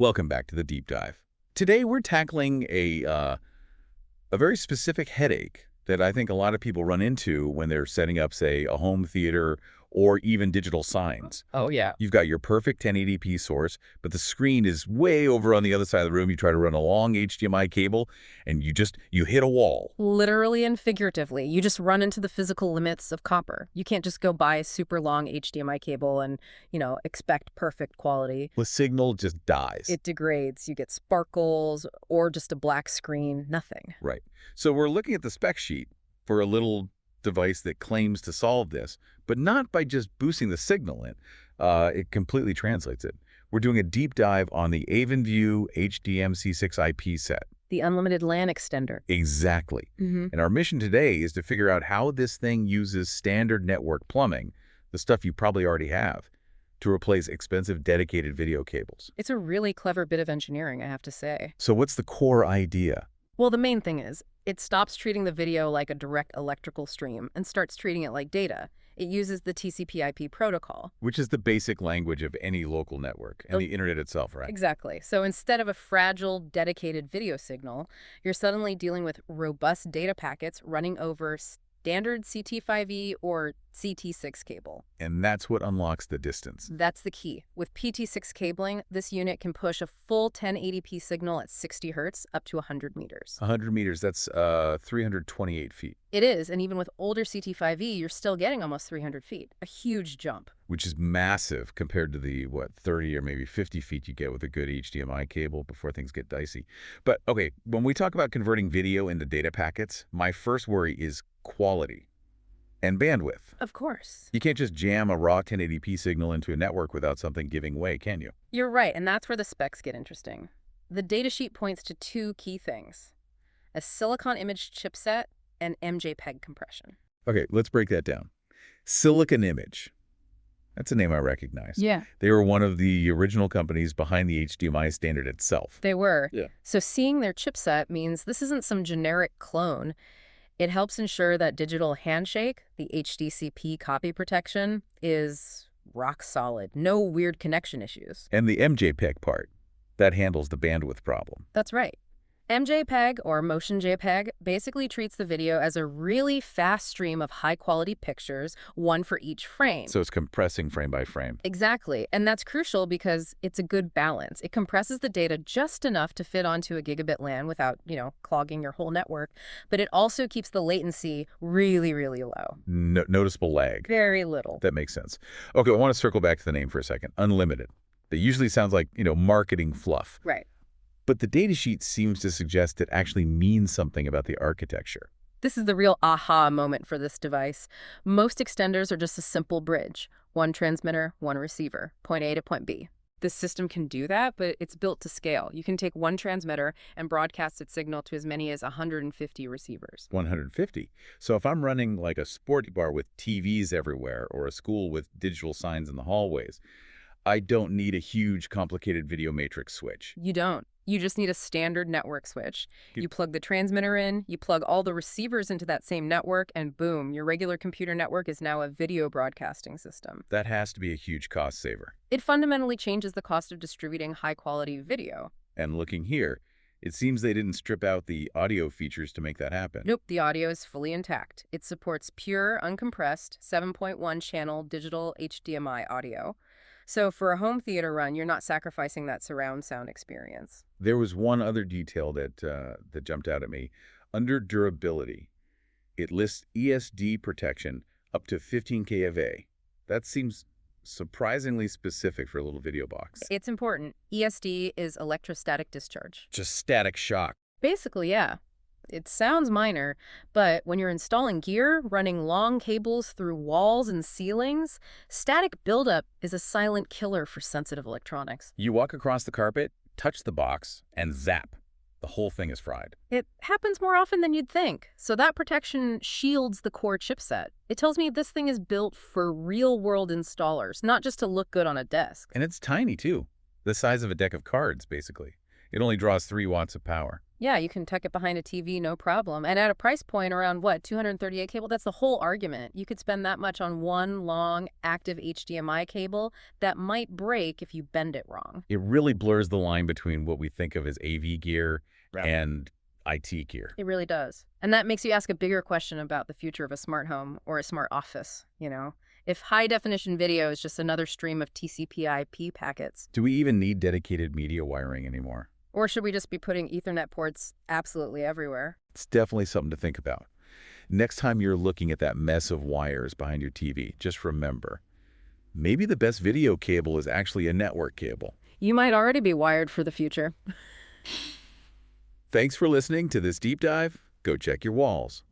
Welcome back to the deep dive. Today we're tackling a very specific headache that I think a lot of people run into when they're setting up, say, a home theater or even digital signs. Oh, yeah. You've got your perfect 1080p source, but the screen is way over on the other side of the room. You try to run a long HDMI cable, and you hit a wall. Literally and figuratively. You just run into the physical limits of copper. You can't just go buy a super long HDMI cable and, expect perfect quality. The signal just dies. It degrades. You get sparkles or just a black screen. Nothing. Right. So we're looking at the spec sheet for a little device that claims to solve this, but not by just boosting the signal in. It completely translates it. We're doing a deep dive on the Avenview HDM-C6IP-SET. The unlimited LAN extender. Exactly. And our mission today is to figure out how this thing uses standard network plumbing, the stuff you probably already have, to replace expensive dedicated video cables. It's a really clever bit of engineering, I have to say. So what's the core idea? Well, the main thing is, it stops treating the video like a direct electrical stream and starts treating it like data. It uses the TCP/IP protocol. Which is the basic language of any local network and the internet itself, right? Exactly. So instead of a fragile, dedicated video signal, you're suddenly dealing with robust data packets running over standard CT5e or CT6 cable. And that's what unlocks the distance. That's the key. With PT6 cabling, this unit can push a full 1080p signal at 60 hertz up to 100 meters. 100 meters, that's 328 feet. It is, and even with older CT5e, you're still getting almost 300 feet. A huge jump. Which is massive compared to the, 30 or maybe 50 feet you get with a good HDMI cable before things get dicey. But, okay, when we talk about converting video into data packets, my first worry is quality and bandwidth. Of course. You can't just jam a raw 1080p signal into a network without something giving way, can you? You're right, and that's where the specs get interesting. The datasheet points to two key things: a silicon image chipset and MJPEG compression. Okay, let's break that down. Silicon Image. That's a name I recognize. Yeah. They were one of the original companies behind the HDMI standard itself. They were. Yeah. So seeing their chipset means this isn't some generic clone. It helps ensure that digital handshake, the HDCP copy protection, is rock solid. No weird connection issues. And the MJPEG part, that handles the bandwidth problem. That's right. MJPEG, or Motion JPEG, basically treats the video as a really fast stream of high-quality pictures, one for each frame. So it's compressing frame by frame. Exactly, and that's crucial because it's a good balance. It compresses the data just enough to fit onto a gigabit LAN without, clogging your whole network, but it also keeps the latency really, really low. Noticeable lag. Very little. That makes sense. Okay, I want to circle back to the name for a second. Unlimited. That usually sounds like, marketing fluff. Right. But the datasheet seems to suggest it actually means something about the architecture. This is the real aha moment for this device. Most extenders are just a simple bridge. One transmitter, one receiver, point A to point B. This system can do that, but it's built to scale. You can take one transmitter and broadcast its signal to as many as 150 receivers. 150. So if I'm running like a sporty bar with TVs everywhere or a school with digital signs in the hallways, I don't need a huge, complicated video matrix switch. You don't. You just need a standard network switch. You plug the transmitter in, you plug all the receivers into that same network, and boom, your regular computer network is now a video broadcasting system. That has to be a huge cost saver. It fundamentally changes the cost of distributing high-quality video. And looking here, it seems they didn't strip out the audio features to make that happen. Nope, the audio is fully intact. It supports pure, uncompressed, 7.1-channel digital HDMI audio. So for a home theater run, you're not sacrificing that surround sound experience. There was one other detail that jumped out at me. Under durability, it lists ESD protection up to 15 kVA. That seems surprisingly specific for a little video box. It's important. ESD is electrostatic discharge. Just static shock. Basically, yeah. It sounds minor, but when you're installing gear, running long cables through walls and ceilings, static buildup is a silent killer for sensitive electronics. You walk across the carpet, touch the box, and zap. The whole thing is fried. It happens more often than you'd think, so that protection shields the core chipset. It tells me this thing is built for real-world installers, not just to look good on a desk. And it's tiny, too. The size of a deck of cards, basically. It only draws 3 watts of power. Yeah, you can tuck it behind a TV, no problem. And at a price point around what, 238 cable? That's the whole argument. You could spend that much on one long active HDMI cable that might break if you bend it wrong. It really blurs the line between what we think of as AV gear Yeah. and IT gear. It really does. And that makes you ask a bigger question about the future of a smart home or a smart office, you know? If high definition video is just another stream of TCP/IP packets, Do we even need dedicated media wiring anymore? or should we just be putting Ethernet ports absolutely everywhere? It's definitely something to think about. Next time you're looking at that mess of wires behind your TV, just remember, maybe the best video cable is actually a network cable. You might already be wired for the future. Thanks for listening to this deep dive. Go check your walls.